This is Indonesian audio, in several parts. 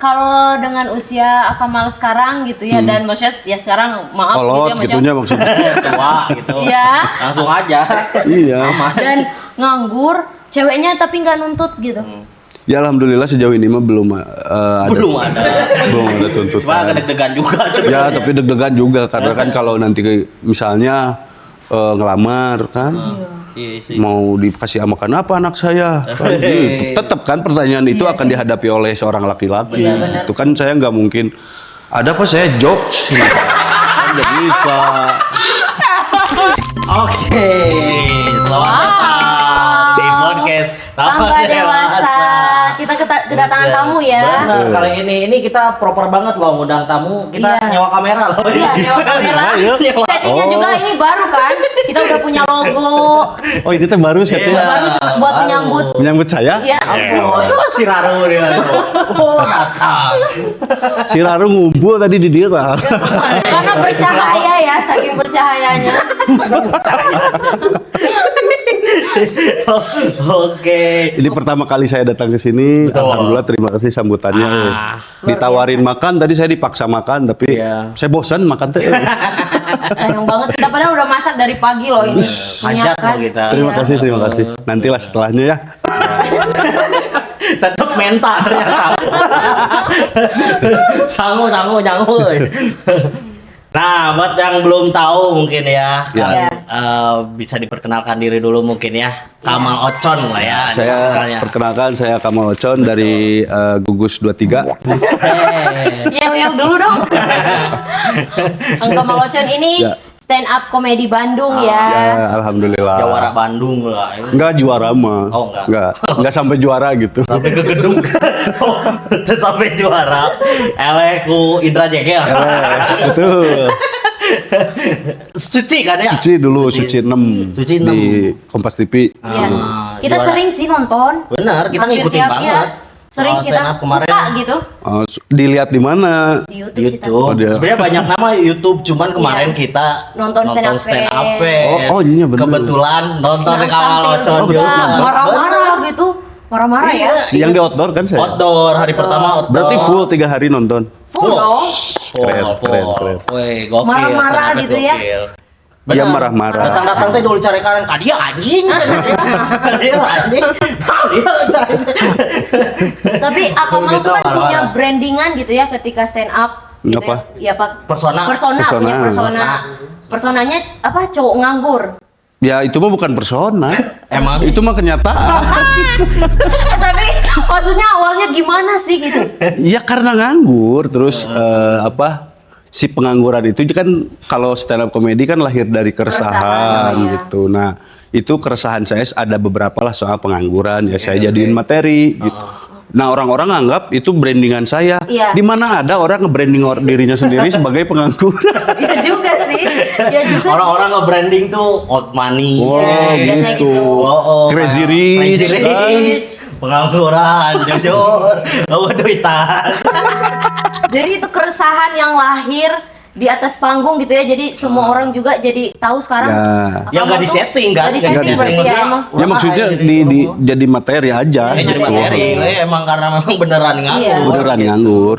Kalau dengan usia Akamal sekarang gitu ya, dan maksudnya ya sekarang maaf kolot gitu ya gitunya maksudnya. Tua gitu. Iya. Langsung aja. Iya. Dan nganggur, ceweknya tapi nggak nuntut gitu. Ya alhamdulillah sejauh ini mah belum ada. Belum ada. Belum ada tuntutan. Cuma agak deg-degan juga Ya sebenarnya. tapi deg-degan juga karena kan kalau nanti misalnya ngelamar kan. Iya sih. Mau dikasih makan apa anak saya? Kan gitu. Tetap kan pertanyaan itu akan dihadapi oleh seorang laki-laki. Iya, benar. Itu kan saya nggak mungkin. Ada apa saya jokes? Kan nggak bisa. Oke, selamat datang di podcast Tambah dewasa. Kita kedatangan tamu ya. Benar, kali ini kita proper banget loh ngundang tamu. Kita Iya. nyewa kamera loh. Iya, nyewa kamera. Nyewa. Settingnya juga ini baru kan. Kita udah punya logo. Oh ini teh baru setting. Baru buat menyambut. Menyambut saya? Ya. Ampun, si Raru dia. Oh, datang. Si Raru ngumpul tadi di dia lah. Karena bercahaya ya, saking bercahayanya. Oke. Ini pertama kali saya datang ke sini. Betul. Alhamdulillah terima kasih sambutannya. Ditawarin makan, tadi saya dipaksa makan tapi Iya. saya bosan makan teh. Sayang banget, kita padahal udah masak dari pagi loh ini. Hajat Menyiapkan. loh kita. Terima Iya. kasih, terima kasih. Nantilah setelahnya ya. Tetap menta ternyata. Sangu. Nah, buat yang belum tahu mungkin ya, Ya. kalian bisa diperkenalkan diri dulu mungkin ya. Kamal Ocon lah ya. Saya perkenalkan, saya Kamal Ocon dari Gugus 23. Yel-yel dulu dong. Kang Kamal Ocon ini Ya. stand up komedi Bandung Ya, ya. alhamdulillah. Jawara Bandung lah. Enggak juara mah. Oh, enggak. Enggak sampai juara gitu. Sampai ke gedung. Oh, sampai juara. Eleku Indra Jegel. Betul. Suci kan ya? Suci dulu, Suci 6 Suci 6. di Kompas TV. Iya. Kita juara. sering sih nonton. Benar, kita Hampir ngikutin tiap- banget. iya. Sering Soal kita stand up kemarin. suka gitu Dilihat di mana? di YouTube, Di sih, YouTube. Oh, dia. Sebenarnya banyak nama YouTube, cuman kemarin Iya. kita Nonton stand up. Oh, iya bener. Kebetulan nonton Yang Kamal tampil Ocon juga juga. marah-marah gitu. Marah-marah ya. Yang di outdoor kan saya? Outdoor, hari pertama outdoor. Berarti full 3 hari nonton. Full dong. Keren. Wih, gokil. Marah-marah sangat gitu ya. gokil. Iya, Benar. marah-marah. Datang-datang teh dulu cari kanan, dia anjing. Dia anjing. Tapi Akamal Gitu, tuh kan punya marah-marah. brandingan gitu ya ketika stand up. Gitu Apa? Ya, Pak. Persona. Punya Persona. persona. Personanya apa? Cowok nganggur. Ya itu mah bukan persona. Emang Itu mah kenyataan. Tapi maksudnya awalnya gimana sih gitu? Ya karena nganggur terus si pengangguran itu kan kalau stand up comedy kan lahir dari keresahan Keresahan, iya. gitu. Nah, itu keresahan saya ada beberapa lah soal pengangguran ya saya jadiin materi gitu. Nah, orang-orang anggap itu brandingan saya. Iya. Di mana ada orang nge-branding dirinya sendiri sebagai pengangguran. Ya juga sih. Ya juga. orang-orang nge-branding tuh old money. Wow, biasanya gitu. gitu. Crazy kayak rich, Crazy kan? rich. Pengangguran, jujur. Duitan. Jadi itu keresahan yang lahir di atas panggung gitu ya. Jadi semua orang juga jadi tahu sekarang. Ya. Akamal Yang nggak tuh disetting kan? nggak disetting berarti ya emang. Ya maksudnya jadi materi aja. jadi gitu. materi. Emang karena memang beneran nganggur. Iya. Beneran gitu. nganggur.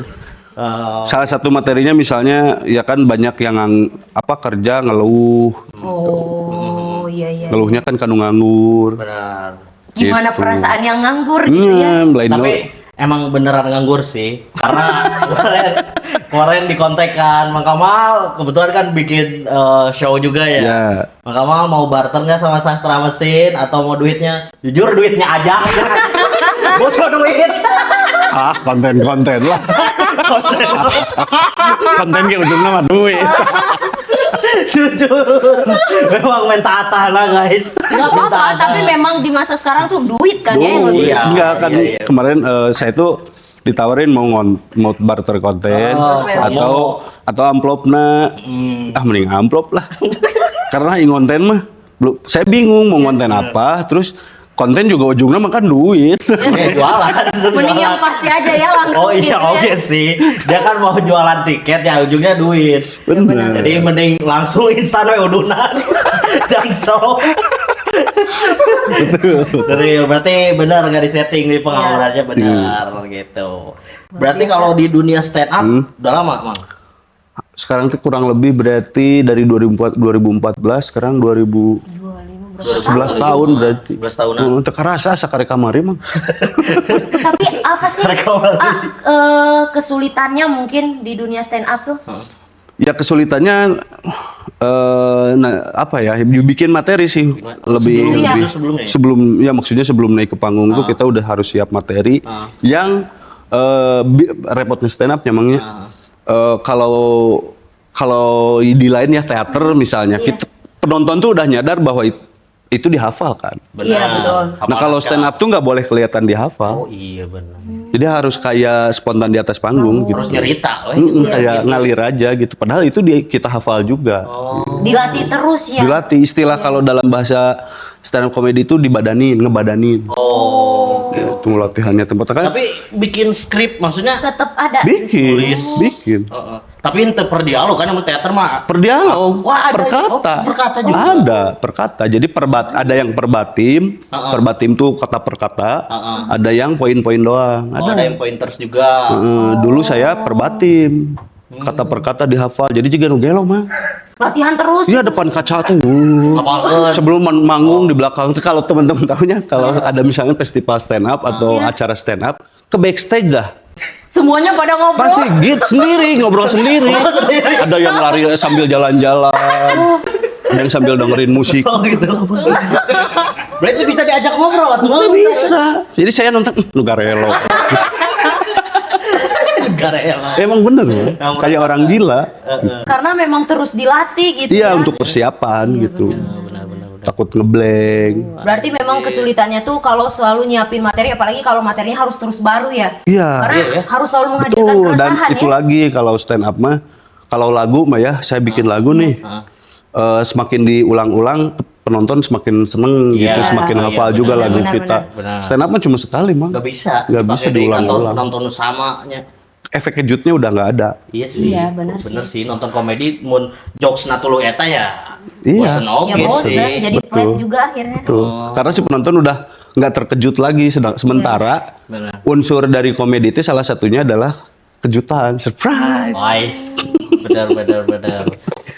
Eh, Salah satu materinya misalnya ya kan banyak yang kerja ngeluh. Oh, iya. Ngeluhnya kan kanu nganggur. benar. Gimana Gitu. perasaan yang nganggur gitu ya? Lain Tapi emang beneran nganggur sih. Karena kemarin dikontekan Mang Kamal kebetulan kan bikin show juga ya. Ya. Mang Kamal mau barter nggak sama Sastra Mesin atau mau duitnya? Jujur duitnya aja. Butuh duit. Konten lah. Konten ke ujungnya mah duit. Jujur. Memang main tata lah guys. Gak apa-apa, tapi memang di masa sekarang tuh duit kan ya yang lebih. Iya. Enggak kan iya. kemarin saya tuh ditawarin mau barter konten atau amplopna. Mending amplop lah. Karena ngonten mah saya bingung mau ngonten apa, terus konten juga ujungnya makan duit. Jualan. Mending yang pasti aja ya langsung Oh iya, gitu ya. oke sih. Dia kan mau jualan tiket ya ujungnya duit. Bener. Jadi mending langsung instan we udunan. Dan show. Real, berarti benar nggak disetting di pengawurannya benar gitu. Berarti kalau di dunia stand up udah lama, Mang? Sekarang tuh kurang lebih berarti dari 2014 sekarang 11 tahun berarti. 11 tahunan. Teu karasa sakare kamari mah. Tapi apa sih kesulitannya mungkin di dunia stand up tuh? Ya kesulitannya apa ya? Bikin materi sih Sebelumnya ya? sebelum ya maksudnya sebelum naik ke panggung tuh kita udah harus siap materi yang repotnya stand up nyamangnya. Kalau di lain ya teater misalnya kita penonton tuh udah nyadar bahwa itu dihafal kan. Iya betul. Nah kalau stand up tuh nggak boleh kelihatan dihafal. Oh iya benar. Jadi harus kayak spontan di atas panggung gitu. Harus nyerita, Kayak ngalir aja gitu. Padahal itu kita hafal juga. Dilatih terus ya. Dilatih istilah kalau dalam bahasa stand up comedy itu ngebadanin. Oh. Gitu latihannya tempat kan. Tapi bikin skrip maksudnya Tetap ada. Bikin. tapi ente per dialog kan sama teater mah. Per dialog, Wah, ada perkata juga. Ada perkata. Jadi ada yang perbatim, perbatim tuh kata per kata. Ada yang poin-poin doang. Ada yang pointers juga. Dulu saya perbatim, kata per kata dihafal. Jadi juga nu gelo mah. Latihan terus. Iya depan kaca tuh. Hafalkeun. Sebelum manggung di belakang tuh kalau teman-teman tahunya kalau ada misalnya festival stand up atau acara stand up ke backstage dah. Semuanya pada ngobrol. Pasti ngobrol sendiri. Ada yang lari sambil jalan-jalan. Ada yang sambil dengerin musik. Oh gitu. Berarti bisa diajak ngobrol atau Nggak bisa. Jadi saya nonton lu garelo. Emang bener loh. Kayak orang gila. Karena memang terus dilatih gitu Iya ya. untuk persiapan gitu. Takut ngeblank. Berarti memang kesulitannya tuh kalau selalu nyiapin materi, apalagi kalau materinya harus terus baru ya. Iya. Karena harus selalu menghadirkan Betul. Dan keresahan itu ya. lagi kalau stand up mah, kalau lagu mah ya saya bikin lagu nih. Semakin diulang-ulang penonton semakin seneng gitu, semakin hafal juga benar, lagu benar, kita. benar. Stand up mah cuma sekali mah. Nggak bisa. Nggak bisa diulang-ulang. Nonton samanya. Efek kejutnya udah nggak ada. Iya sih. Iya, benar sih. Nonton komedi mun jokes natulu eta ya. Iya. Bosen Ya oge bosen, sih. jadi flat juga akhirnya. Tuh. Karena si penonton udah nggak terkejut lagi. Sementara Benar. unsur dari komedi itu salah satunya adalah kejutan, surprise. Wise. benar.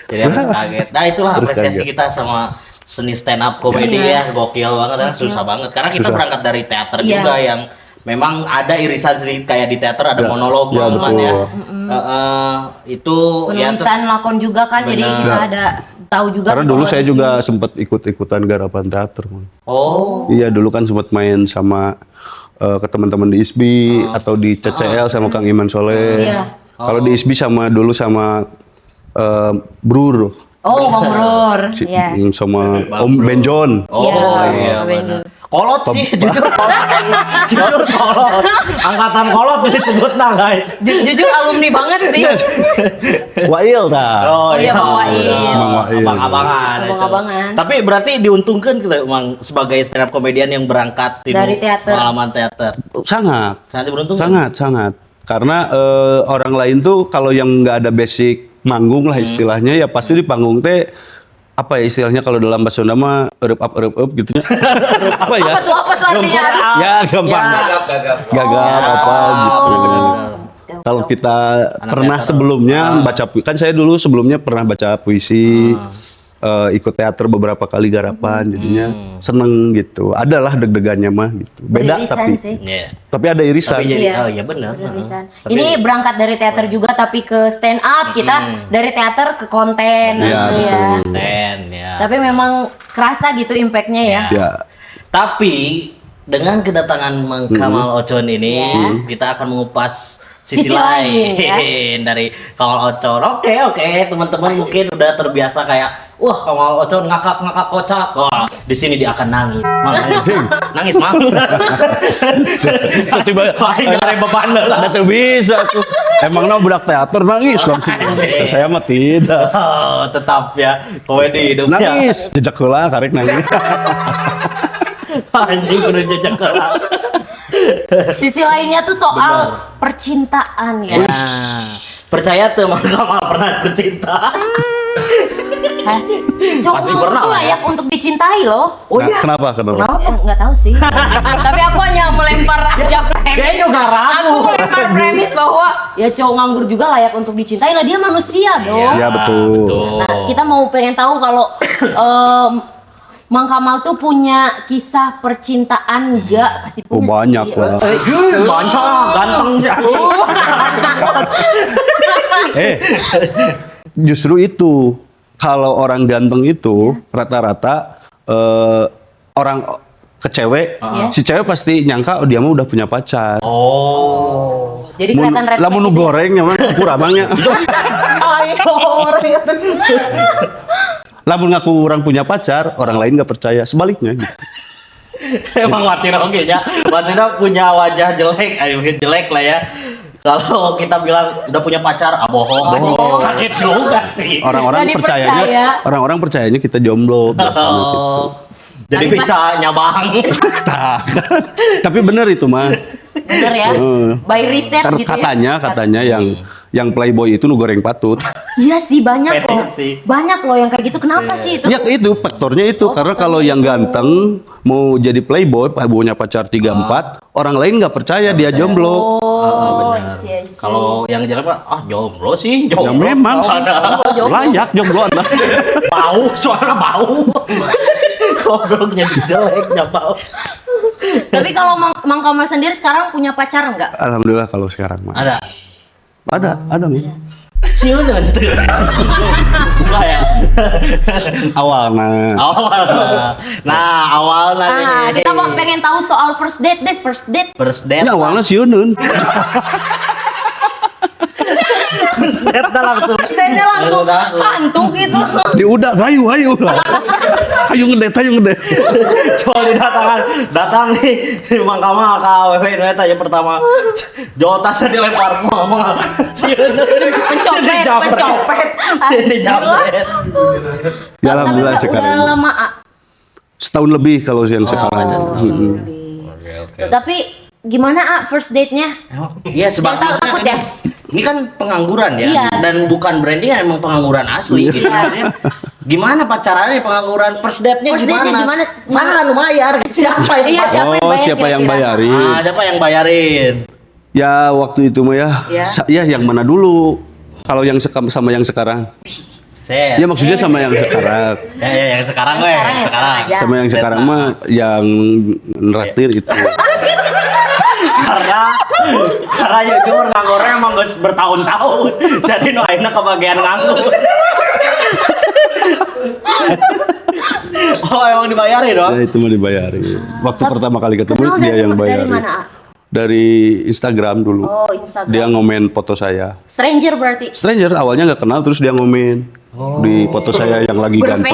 Jadi harus kaget. Nah itulah Harus apresiasi kaget. kita sama seni stand up komedi ya. Gokil banget kan. Susah banget. Karena kita Susah. berangkat dari teater Iya. juga yang memang ada irisan sedikit kayak di teater ada monolog ya, kan ya. betul. Itu ya Penulisan lakon juga kan, jadi Benar. kita ada tahu juga. Karena gitu dulu kalau saya bikin. juga sempat ikut-ikutan garapan teater. Man. Oh. Iya dulu kan sempat main sama ke teman-teman di ISBI atau di CCL sama Kang Iman Soleh. Iya. Kalau di ISBI dulu sama Brur, Oh, Bang Brur. Iya. sama Om Benjon. Oh iya benar. Kolot sih, jujur kolot. Jujur kolot. Angkatan kolot disebut nah guys. Jujur alumni banget sih. Wail dah. Oh iya, Bang Wail. Bang Wail. Abang-abangan. itu. Abang-abangan. Tapi berarti diuntungkan kita Mang sebagai stand up komedian yang berangkat Dari teater. pengalaman teater. Sangat. Sangat beruntung. Sangat. Karena orang lain tuh kalau yang nggak ada basic manggung lah istilahnya ya pasti di panggung teh apa ya istilahnya kalau dalam bahasa Sunda mah eueup up gitu nya. Apa ya? Apa tuh artinya? Ya gampang. Gagap apa gitu. Kalau kita pernah teater. sebelumnya baca kan saya dulu sebelumnya pernah baca puisi, ikut teater beberapa kali garapan, jadinya seneng gitu. Adalah deg-degannya mah gitu. Beda Beririsan tapi sih. Iya. tapi ada irisan. Tapi jadi Iya. oh iya benar. Beririsan. Ini berangkat dari teater juga tapi ke stand up, kita dari teater ke konten Iya, gitu ya. betul. Dan ya. Tapi memang kerasa gitu impactnya ya. Ya. Tapi dengan kedatangan Mang Kamal Ocon ini kita akan mengupas sisi Sisi lain, lain dari Kamal Ocon. Oke, teman-teman mungkin udah terbiasa kayak wah Kamal Ocon ngakak kocak. Wah, di sini dia akan nangis. Mang nangis, Mang. Tiba Wah, ini dari beban lah. ada tuh bisa tuh. Emangnya budak teater nangis langsung. Saya mah tidak. Oh, tetap ya komedi hidupnya. Nangis, jejak heula karek nangis. Anjing kudu jejak kelas. Sisi lainnya tuh soal percintaan ya. Ya. Percaya tuh Mang Kamal pernah bercinta. Hah? Cowok Pasti nganggur pernah tuh lah ya. layak untuk dicintai loh. Oh iya. Kenapa? Nggak tahu sih. Tapi aku hanya melempar aja premis. Dia juga ragu. Aku melempar premis bahwa ya cowok nganggur juga layak untuk dicintai lah, dia manusia dong. Ya betul. Nah, kita mau pengen tahu kalau Mang Kamal tuh punya kisah percintaan enggak? Pasti Oh punya banyak sih. lah. Ganteng jadi. Justru itu kalau orang ganteng itu rata-rata orang ke cewek, si cewek pasti nyangka dia mah udah punya pacar. Oh. Jadi kelihatan red Lamun flag gitu ya. goreng nyaman kurang abangnya. Lamun ngaku orang punya pacar, orang lain nggak percaya. Sebaliknya gitu. Emang mati oke ya. Maksudnya punya wajah jelek, ayo jelek lah ya. Kalau kita bilang udah punya pacar, bohong. Sakit juga sih. Orang-orang Nggak percayanya, dipercaya. orang-orang percayanya kita jomblo. biasanya gitu. Oh. Jadi Tadi bisa nyabang. Tapi bener itu mah. Bener ya? By riset gitu ya. Katanya yang playboy itu nu goreng patut. Iya sih, banyak Pede loh. sih. Banyak loh yang kayak gitu. Kenapa sih itu? Ya itu faktornya itu karena kalau yang ganteng mau jadi playboy, punya pacar 3-4, orang lain nggak percaya dia jomblo. Oh, I see. Kalau yang jelek mah jomblo sih, Ya jomblo. memang jomblo. layak jomblo Anda. Bau, soalnya bau. Gobloknya jeleknya bau. Tapi kalau Mang Kamal sendiri sekarang punya pacar enggak? Alhamdulillah kalau sekarang mah. Ada. Ada nih. Sieuneun teu. Enggak ya. Awalnya. Awalnya Nah, nih. kita mau pengen tahu soal first date deh, first date. First date. Ini awalnya sieuneun. First date dah langsung. First date-nya langsung hantu gitu. Diudak hayu. Hayu ngede. Coba datang nih Mang Kamal ka awewe nu eta ya pertama. Jauh tasnya dilempar mama. Pencopet. Sini jambret. Ya alhamdulillah Tapi sekarang. udah lama. Setahun lebih kalau yang sekarang. Tapi gimana first date-nya? Iya sebaliknya takut kan ya? ini kan pengangguran ya Iya. dan bukan branding emang pengangguran asli gitu. Maksudnya, gimana pacarannya pengangguran first date-nya First date-nya gimana? gimana? Saha nu bayar? Siapa yang Iya, bayar? Siapa yang kira-kira? bayarin? Siapa yang bayarin? Ya waktu itu mah ya. Ya. Yang mana dulu? Kalau yang sama yang sekarang. Set. Ya maksudnya sama yang sekarang. Ya, yang sekarang Yang sekarang, yang sekarang aja. Sama yang sekarang mah yang neraktir itu. karena ya cuma nganggurnya emang geus bertahun-tahun. Jadi nu ayeuna kebagian nganggur. Oh, emang dibayarin dong? Ya itu mah dibayarin. Waktu pertama kali ketemu Kenal dia yang dari bayarin. mana? A? Dari Instagram dulu. Oh, Instagram. Dia ngomen foto saya. Stranger berarti. Stranger awalnya nggak kenal terus dia ngomen di foto saya yang lagi ganteng.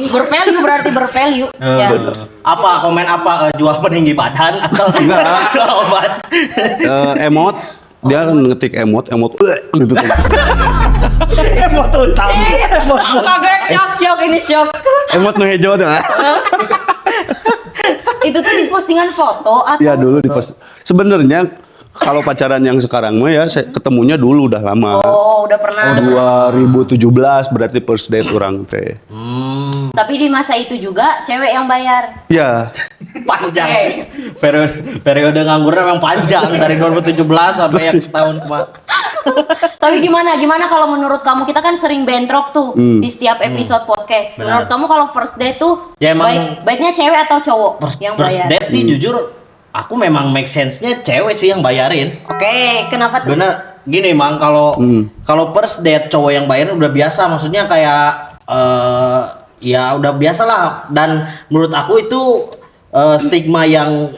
Bervalue berarti bervalue. Ya. Apa komen apa jual peninggi badan atau jual obat? Emot dia ngetik emot gitu tuh. Emot utang. Kaget, shock ini shock. Emot nu hejo tuh. Itu tuh di postingan foto atau Ya dulu di post. Sebenarnya kalau pacaran yang sekarang mah ya saya ketemunya dulu udah lama. Oh, udah pernah. 2017 berarti first date orang teh. Tapi di masa itu juga cewek yang bayar. Ya, Panjang. Periode nganggurnya memang panjang dari 2017 sampai yang setahun kemarin. Tapi gimana kalau menurut kamu, kita kan sering bentrok tuh di setiap episode podcast. Menurut kamu kalau first date tuh Ya, emang- baiknya cewek atau cowok yang First bayar? date sih jujur aku memang make sense-nya cewek sih yang bayarin. Oke, kenapa tuh? Bener, gini Mang, kalau first date cowok yang bayarin udah biasa, maksudnya kayak ya udah biasa lah. Dan menurut aku itu stigma yang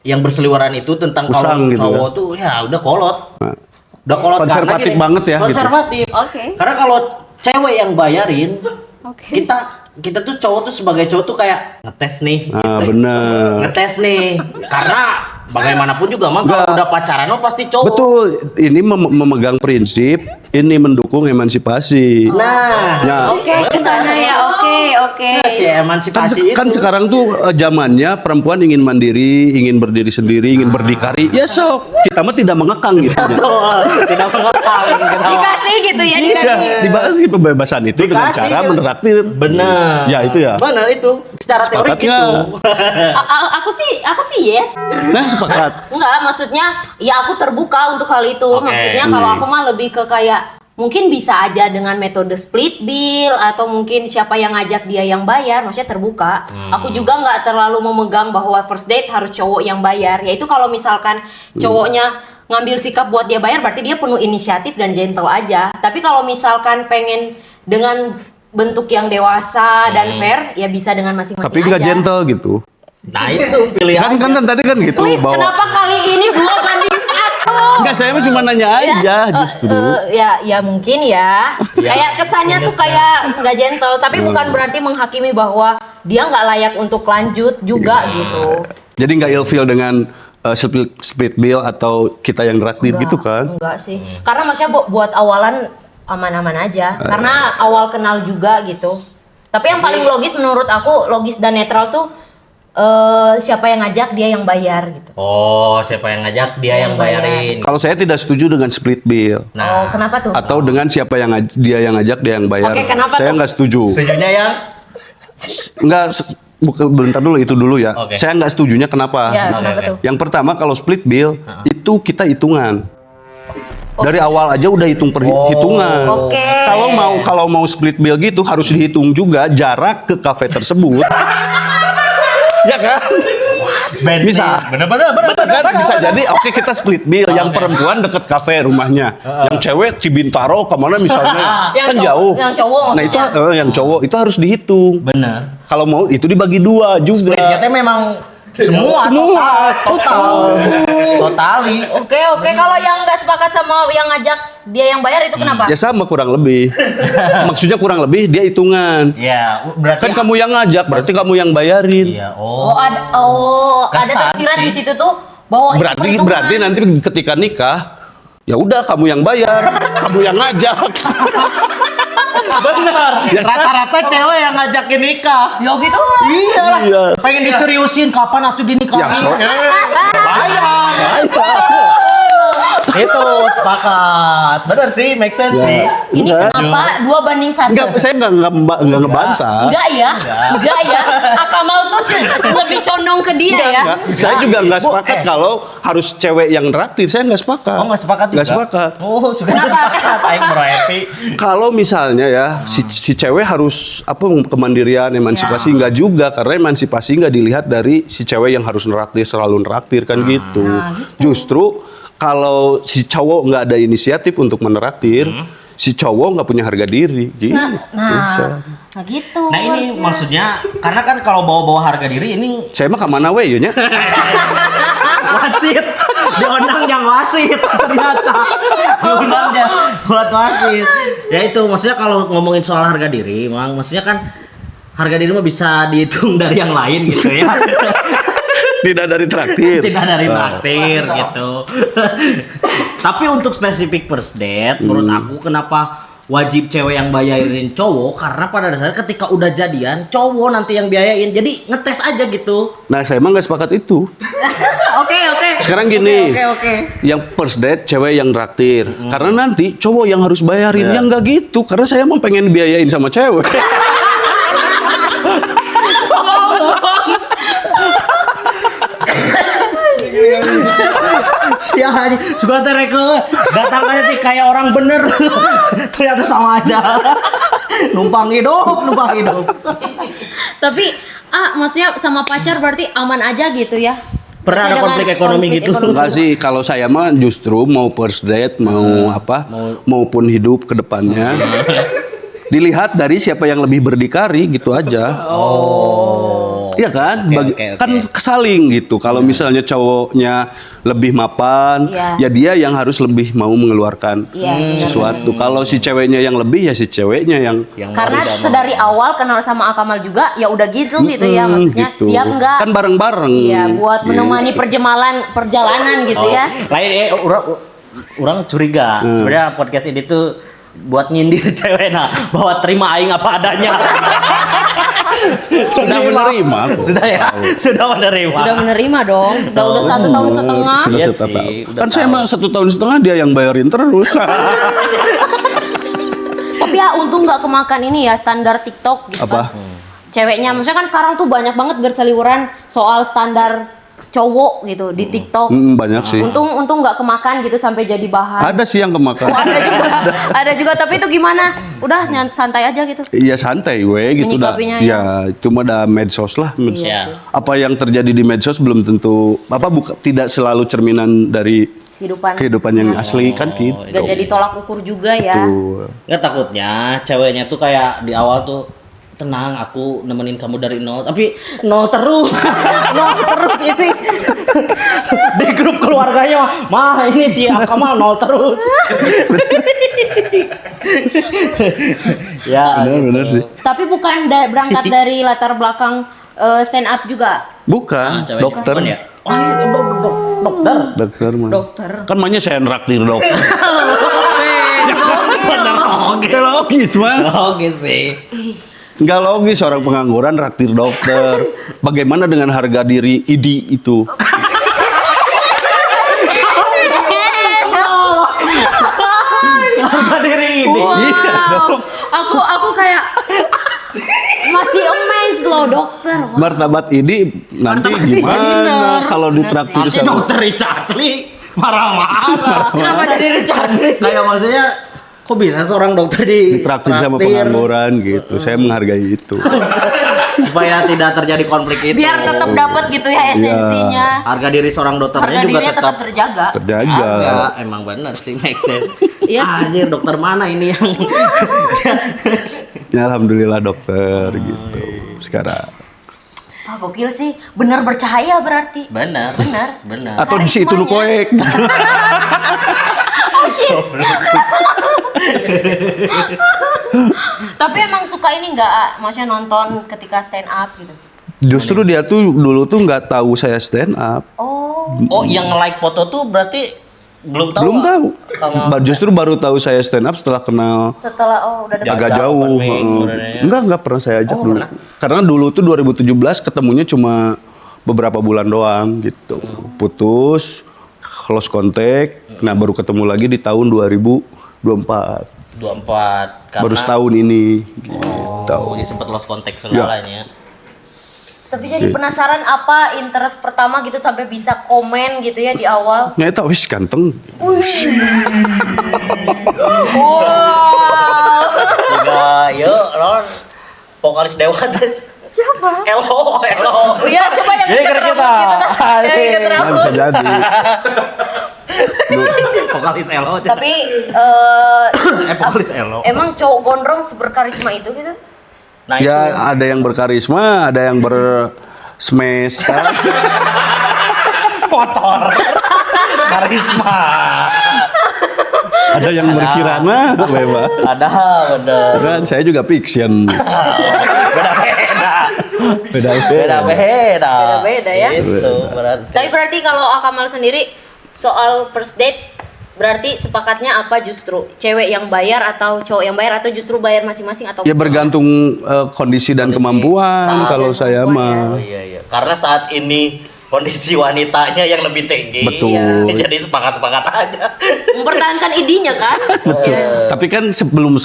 yang berseliweran itu tentang kalau Usang gitu cowok tuh ya udah kolot. Nah, Udah kolot konservatif karena gini, banget ya, gitu. konservatif. Oke. Karena kalau cewek yang bayarin, Oke. kita tuh cowok tuh sebagai cowok tuh kayak ngetes nih. nah bener. Ngetes nih karena Bagaimanapun juga mah kalau Enggak. udah pacaran mah pasti cowok. Betul, ini memegang prinsip, ini mendukung emansipasi. Nah, Oke, ke sana ya. Oke. si emansipasi Kan itu. sekarang tuh zamannya perempuan ingin mandiri, ingin berdiri sendiri, ingin berdikari. Ya sok, kita mah tidak mengekang gitu. Betul, tidak mengekang gitu. Dikasih gitu ya, Iya, dikasih. dibahas sih pembebasan itu dengan Dikasih, cara kan? meneraktir. Bener. Ya itu ya. Bener itu. Secara teori Sepakat gitu. nggak? Aku sih yes. Nah, sepakat. Enggak, maksudnya ya aku terbuka untuk hal itu. Oke. Maksudnya kalau aku mah lebih ke kayak mungkin bisa aja dengan metode split bill atau mungkin siapa yang ngajak dia yang bayar, maksudnya terbuka. Aku juga nggak terlalu memegang bahwa first date harus cowok yang bayar. Yaitu kalau misalkan cowoknya ngambil sikap buat dia bayar, berarti dia penuh inisiatif dan gentle aja. Tapi kalau misalkan pengen dengan bentuk yang dewasa dan fair, ya bisa dengan masing-masing Tapi nggak aja. gentle gitu. Nah itu pilihan. Kan tadi kan gitu Please, bahwa kenapa kali ini 2 banding 1? enggak, saya mah cuma nanya aja justru. Ya mungkin ya. Kayak kesannya tuh kayak nggak gentle, tapi bukan berarti menghakimi bahwa dia nggak layak untuk lanjut juga gitu. Jadi nggak ilfeel dengan split bill atau kita yang traktir gitu kan? Enggak sih. Karena maksudnya buat awalan aman-aman aja. Karena awal kenal juga gitu. Tapi yang paling logis menurut aku, logis dan netral tuh siapa yang ngajak dia yang bayar gitu. Oh, siapa yang ngajak dia yang bayarin. Kalau saya tidak setuju dengan split bill. Oh, kenapa tuh? Atau dengan siapa yang dia yang ngajak dia yang bayar. Oke, kenapa saya tuh? nggak setuju. Setujunya yang Bukan, bentar dulu, itu dulu ya. Oke. Saya nggak setujunya kenapa? Ya, Oke, kenapa oke. tuh? Yang pertama kalau split bill itu kita hitungan. Dari awal aja udah hitungan. Oke. Kalau mau split bill gitu harus dihitung juga jarak ke kafe tersebut. Ya kan? Bisa. Bener-bener. Kan bisa jadi oke kita split bill. Yang perempuan deket kafe rumahnya. Yang cewek di Bintaro kemana misalnya. Yang Kan cowok- jauh. yang cowok Nah itu maksudnya. yang cowok itu harus dihitung. Bener. Kalau mau itu dibagi 2 juga. Splitnya teh memang semua totali. Oke, kalau yang nggak sepakat sama yang ngajak dia yang bayar itu kenapa? Ya sama kurang lebih. Maksudnya kurang lebih dia hitungan. Ya, berarti Kan kamu yang ngajak, berarti kamu yang bayarin. Iya, Oh, ada Kesan tersirat sih. di situ tuh bahwa itu Berarti perhitungan. nanti ketika nikah, ya udah kamu yang bayar, kamu yang ngajak. bener. Rata-rata cewek yang ngajakin nikah. Ya gitu. Iya lah. Iya. Pengen diseriusin kapan atuh dinikahin? Ya, so- Bayar. Itu sepakat. Bener sih, make sense sih. Ini kenapa 2 banding 1? Enggak, saya enggak ngebantah. Enggak ya. Akamal tuh lebih condong ke dia ya. Enggak. Saya juga enggak sepakat kalau harus cewek yang traktir. Saya enggak sepakat. Oh, nggak sepakat juga? Nggak sepakat. Oh, sudah sepakat. Aing bro happy. Kalau misalnya ya si cewek harus kemandirian, emansipasi enggak juga, karena emansipasi enggak dilihat dari si cewek yang harus neraktir selalu neraktir kan gitu. Justru kalau si cowok nggak ada inisiatif untuk meneraktir, si cowok nggak punya harga diri gitu. Nah gitu. Nah ini maksudnya karena kan kalau bawa-bawa harga diri ini Saya mah kemana we ya nya? wasit diundang yang wasit ternyata diundangnya buat wasit. Ya itu maksudnya kalau ngomongin soal harga diri, maksudnya kan harga diri mah bisa dihitung dari yang lain gitu ya. Tidak dari traktir. Tidak dari traktir gitu. Tapi untuk spesifik first date, menurut aku kenapa wajib cewek yang bayarin cowok? Karena pada dasarnya ketika udah jadian, cowok nanti yang biayain. Jadi ngetes aja gitu. Nah, saya emang nggak sepakat itu. Oke. Sekarang gini, Oke. yang first date cewek yang traktir, karena nanti cowok yang harus bayarin. Yang nggak gitu, karena saya emang pengen biayain sama cewek. Siapa aja suka tereke datang nanti kayak orang bener ternyata sama aja numpang hidup. Tapi maksudnya sama pacar berarti aman aja gitu ya? Pernah ada Dengan konflik ekonomi gitu? Enggak sih, kalau saya mah justru mau first date, maupun hidup ke depannya. Dilihat dari siapa yang lebih berdikari gitu aja. Iya kan? Oke, oke, Kan oke. kesaling gitu. Kalau misalnya cowoknya lebih mapan, Iya. ya dia yang harus lebih mau mengeluarkan Iya, benar. sesuatu. Kalau si ceweknya yang lebih, ya si ceweknya yang Karena mau tidak mau. sedari awal kenal sama Akamal juga ya udah gitu ya, maksudnya gitu. siap nggak? Kan bareng-bareng. Iya, buat menemani perjalanan gitu ya. Lain orang curiga. Sebenarnya podcast ini tuh buat nyindir cewek bahwa terima aing apa adanya. Sudah menerima kok. Sudah ya? Sudah menerima. Sudah menerima dong. Udah 1 tahun setengah. Sudah Iya setahun. sih, udah Kan saya tahu. mah 1 tahun setengah dia yang bayarin terus. Tapi ya untung nggak kemakan ini ya standar TikTok gitu Apa? kan. Ceweknya, maksudnya kan sekarang tuh banyak banget berseliweran soal standar cowok gitu di TikTok. Banyak sih. Untung nggak kemakan gitu sampai jadi bahan. Ada sih yang kemakan. Oh, ada juga tapi itu gimana? Udah santai aja gitu. Iya santai we gitu dah. Menyikapinya, Ya cuma ada medsos lah. Iya. Apa yang terjadi di medsos belum tentu tidak selalu cerminan dari Kehidupan yang asli kan gitu. nggak jadi tolak ukur juga ya. Tuh. Nggak, takutnya ceweknya tuh kayak di awal tuh tenang, aku nemenin kamu dari nol, tapi nol terus. Nol terus ini. Di grup keluarganya mah ini si Akamal nol terus. Ya Benar sih. Tapi bukan berangkat dari latar belakang stand up juga. Bukan, Ceweknya dokter. kapan ya? Oh, iya, dokter. Dokter mah. Dokter. Kan mainnya saya nraktir dokter. Bener oke. Nggak logis mah. Oke sih. Nggak logis orang pengangguran raktir dokter. Bagaimana dengan harga diri ID itu? Harga diri ini. Wow. Aku kayak masih amazed loh dokter. Wah. Martabat ID nanti gimana kalau ditraktir Nanti sama dokter Richard Lee marah-marah. Kenapa jadi Richard Lee? Kayak maksudnya kok bisa seorang dokter ditraktir sama pengangguran gitu. Saya menghargai itu. supaya tidak terjadi konflik itu. Biar tetap dapat gitu ya esensinya. Harga diri seorang dokternya Harga juga dirinya tetap terjaga. Terjaga. Agak, emang bener sih, make sense. Iya sih. Anjir, dokter mana ini yang Ya alhamdulillah dokter gitu. Sekarang Wah gokil sih, bener bercahaya berarti. benar, Benar. benar. atau di situ lu koek. Tapi emang suka ini nggak, maksudnya nonton ketika stand up gitu. Justru dia tuh dulu tuh nggak tahu saya stand up. Oh, Oh, yang like foto tuh berarti belum tahu. Belum tahu. Sama Justru baru tahu saya stand up setelah kenal setelah udah dekat. agak Jauh, jauh. open mic, Heeh. sebenarnya. Enggak pernah saya ajak Oh, dulu. pernah? Karena dulu tuh 2017 ketemunya cuma beberapa bulan doang gitu. Putus, close contact. Nah, baru ketemu lagi di tahun 2024. 24 karena Baru setahun ini gitu. Oh, jadi sempat lost contact segalanya. Tapi jadi penasaran apa interest pertama gitu sampai bisa komen gitu ya di awal. Nyata wis ganteng. Juga, yuk, Ron. Vokalis Dewa terus. Siapa? Elo. Oh iya, coba yang Jadi inget kita. rambut Yang inget Nah, rambut. bisa jadi. Vokalis Elo. Tapi Vokalis Elo. emang cowok gondrong seberkarisma itu gitu? Nah, Ya itu. ada yang berkarisma, ada yang bersmash. Kotor. Karisma. Ada yang berkirana, bebas. Ada bener. Kan saya juga fiction. Beda-beda. Beda-beda. Beda-beda ya. Itu berarti. Tapi berarti kalau Akamal sendiri soal first date berarti sepakatnya apa justru cewek yang bayar atau cowok yang bayar atau justru bayar masing-masing atau Ya bergantung kondisi dan kemampuan Sama kalau dan saya kemampuan, Oh mah. iya. Karena saat ini kondisi wanitanya yang lebih tinggi. Betul. Jadi sepakat-sepakat aja. mempertahankan idinya kan? Ya. Tapi kan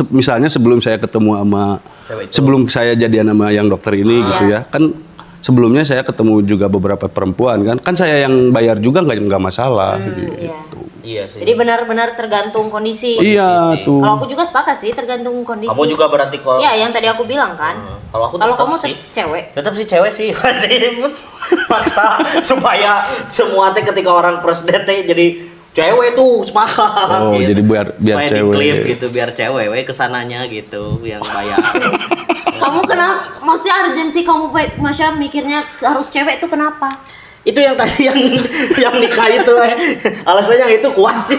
misalnya sebelum saya ketemu sama Cewek itu. sebelum saya jadian sama yang dokter ini gitu ya. Kan sebelumnya saya ketemu juga beberapa perempuan kan saya yang bayar juga nggak masalah gitu. Iya. Iya sih. Jadi benar-benar tergantung kondisi. Iya sih. tuh. Kalau aku juga sepakat sih tergantung kondisi. Kamu juga berarti kalau Ya, yang tadi aku bilang kan. Kalau aku Kalau tetap kamu sih. cewek. Tetap sih cewek sih wajib maksa supaya semua teh ketika orang first date teh jadi cewek tuh sepakat. Oh, gitu. jadi biar Supaya cewek. diklaim gitu, biar cewek kesananya gitu yang bayar. Kamu kenapa? Maksudnya urgensi kamu Masya mikirnya harus cewek itu kenapa? Itu yang tadi yang nikah itu alasannya itu kuat sih.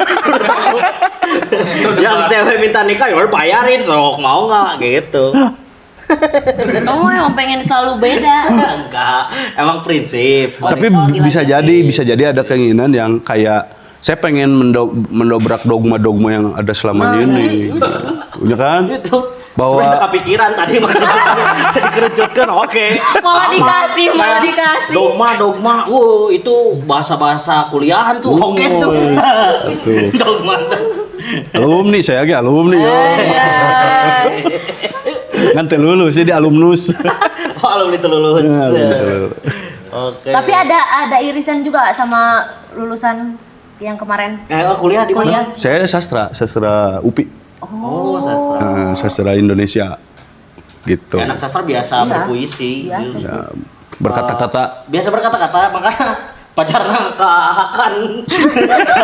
Yang cewek minta nikah ya udah bayarin sok mau nggak gitu. Kamu emang pengen selalu beda. Enggak, emang prinsip. Tapi gila, bisa jadi ada keinginan yang kayak saya pengen mendobrak dogma-dogma yang ada selama ini. Ya kan? Itu Bahwa- sebenarnya kepikiran tadi dikerucutkan oke. Malah dikasih. Dogma, itu bahasa-bahasa kuliahan tuh oke tuh. Tuh. Dogma. Alumni saya lagi alumni ya. Kan lulus jadi alumnus. Oh, alumni itu lulus. Ya, betul. Oke. Tapi ada irisan juga sama lulusan yang kemarin. Kuliah di mana? Saya sastra UPI. Oh, sastra. Sastra Indonesia. Gitu. Ya, anak sastra biasa Iya, berpuisi. biasa sih. Ya, berkata-kata. Biasa berkata-kata, makanya pacarnya kehakan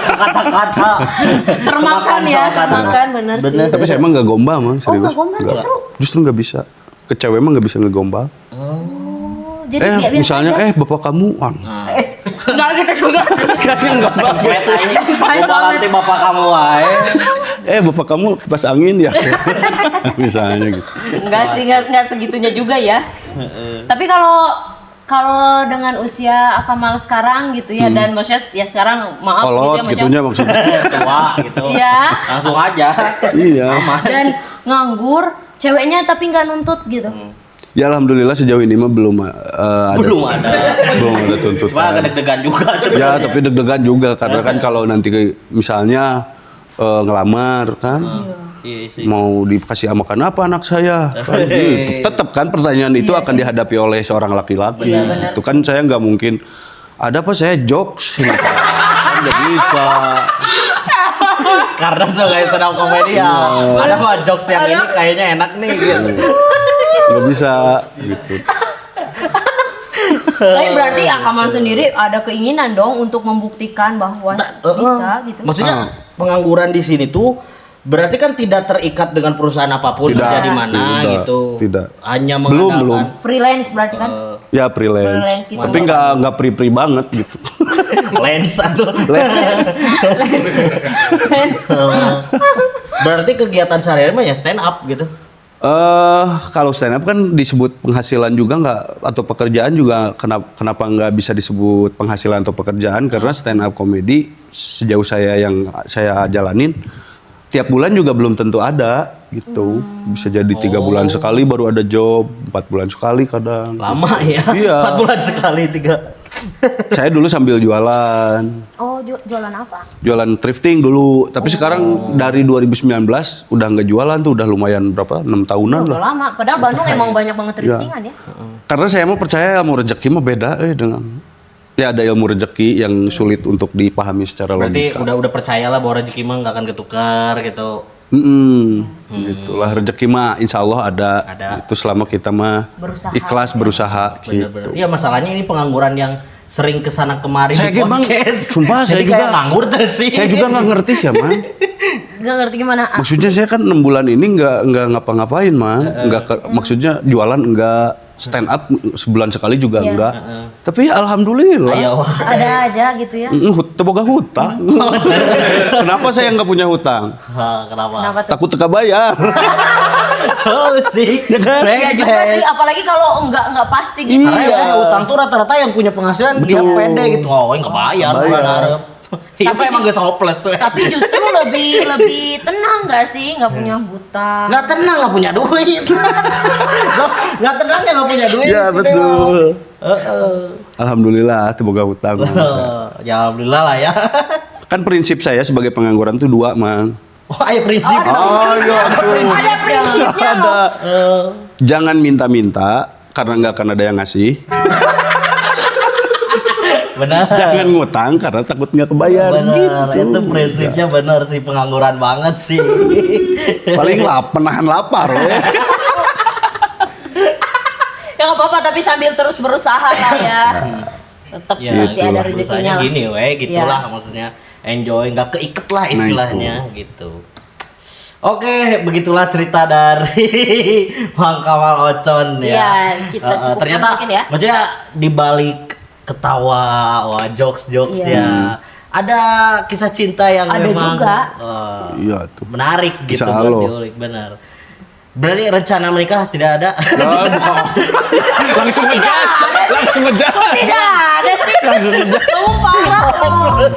berkata-kata. Termakan ya, termakan bener sih. Tapi saya emang nggak gombal mah. serius. nggak gombal, Nggak. justru? Justru nggak bisa. Ke cewek emang nggak bisa ngegombal. Oh, jadi dia biasa Misalnya aja. bapak kamu Enggak gitu juga. Kayaknya enggak banget aja. Gua nanti bapak kamu wae. bapak kamu kipas angin ya. Misalnya gitu. Enggak sih, enggak segitunya juga ya. Tapi kalau dengan usia Akamal sekarang gitu ya, dan maksudnya ya sekarang maaf Kolot gitu ya gitunya maksudnya. Tua gitu. Iya. Langsung aja. Iya. Dan nganggur, ceweknya tapi nggak nuntut gitu. Ya alhamdulillah sejauh ini mah belum ada. Belum ada. Belum ada Cuma agak tuntutan. deg-degan juga Ya sebenarnya. tapi deg-degan juga karena kan kalau nanti misalnya ngelamar kan. Iya sih. Mau dikasih makan apa anak saya? Kan gitu. Tetap kan pertanyaan itu akan dihadapi oleh seorang laki-laki. Iya, benar Itu kan saya nggak mungkin. Ada apa saya jokes? Kan nggak bisa. Karena sebagai stand up comedy ya. Ada mah jokes yang ini kayaknya enak nih gitu. Nggak bisa gitu. Tapi berarti Akamal sendiri ada keinginan dong untuk membuktikan bahwa bisa gitu. Maksudnya pengangguran di sini tuh berarti kan tidak terikat dengan perusahaan apapun Tidak, kerja di mana tidak, gitu. tidak. Hanya Belum, mengandalkan Freelance berarti kan? Ya freelance. Freelance gitu. Tapi nggak pri banget gitu. lens atau berarti kegiatan sehari-hari mah ya stand up gitu. Kalau stand up kan disebut penghasilan juga nggak, atau pekerjaan juga, kenapa nggak bisa disebut penghasilan atau pekerjaan, karena stand up comedy sejauh yang saya jalanin tiap bulan juga belum tentu ada gitu. Bisa jadi 3 bulan sekali baru ada job, 4 bulan sekali kadang. Lama ya. Iya. 4 bulan sekali 3. Saya dulu sambil jualan Oh, jualan apa? jualan thrifting dulu, tapi sekarang dari 2019 udah nggak jualan tuh, udah lumayan berapa 6 tahunan Udah lah. lama. Padahal Bandung emang banyak banget thriftingan ya. Karena saya mau percaya ilmu rezeki mah beda dengan ya, ada ilmu rezeki yang sulit untuk dipahami secara Berarti logika. udah percayalah bahwa rezeki mah nggak akan ketukar gitu. Gitulah rezeki mah insya Allah ada. Ada. Itu selama kita mah Berusaha. ikhlas berusaha Bener-bener. gitu. Iya, masalahnya ini pengangguran yang sering kesana kemari Saya di emang, podcast. sumpah saya Jadi juga kayak nganggur terus sih. Saya juga nggak ngerti sih man. Gak ngerti gimana. Maksudnya saya kan 6 bulan ini nggak ngapa-ngapain man. Maksudnya jualan enggak, stand up sebulan sekali juga Iya. enggak. Tapi ya alhamdulillah. Ayo. Ada aja gitu ya. Teboga hutang. Kenapa saya nggak punya hutang? Kenapa? Kenapa tuh? Takut teka bayar. Oh sih. Ya juga sih, apalagi kalau enggak pasti gitu. Karena ya utang tuh rata-rata yang punya penghasilan dia pede gitu. Oh, nggak bayar bulan harap. Iya, Tapi emang gak hopeless tuh. Tapi justru lebih tenang nggak sih, nggak punya hutang. Nggak tenang, nggak punya duit. Nggak tenang ya nggak punya duit. Ya gitu betul. memang. Alhamdulillah teboga hutang. Ya alhamdulillah lah ya. Kan prinsip saya sebagai pengangguran tuh 2 man. Oh, ayo prinsip. Oh iya tuh. Ada prinsipnya loh. Ada. Jangan minta-minta karena nggak akan ada yang ngasih. Benar. Jangan ngutang karena takut nggak kebayar. Benar, Gitu. itu prinsipnya benar sih, pengangguran banget sih. Paling menahan lapar. Ya nggak apa-apa, tapi sambil terus berusaha lah ya. Tetap Ya, pasti ada itulah, rezekinya usahanya lah. gini, gitulah maksudnya. enjoy, nggak keiket lah istilahnya gitu. Oke, begitulah cerita dari Bang Kamal Ocon ya. Iya, kita cukupkan ternyata mungkin ya. maksudnya di balik ketawa, wah jokes-jokes Iya. ya. Ada kisah cinta yang Ada memang juga. Iya tuh. menarik gitu Insya buat Allah. diulik, benar. Berarti rencana menikah tidak ada? Langsung ngejat. Langsung ngejat. Tidak ada sih. Kamu parah loh.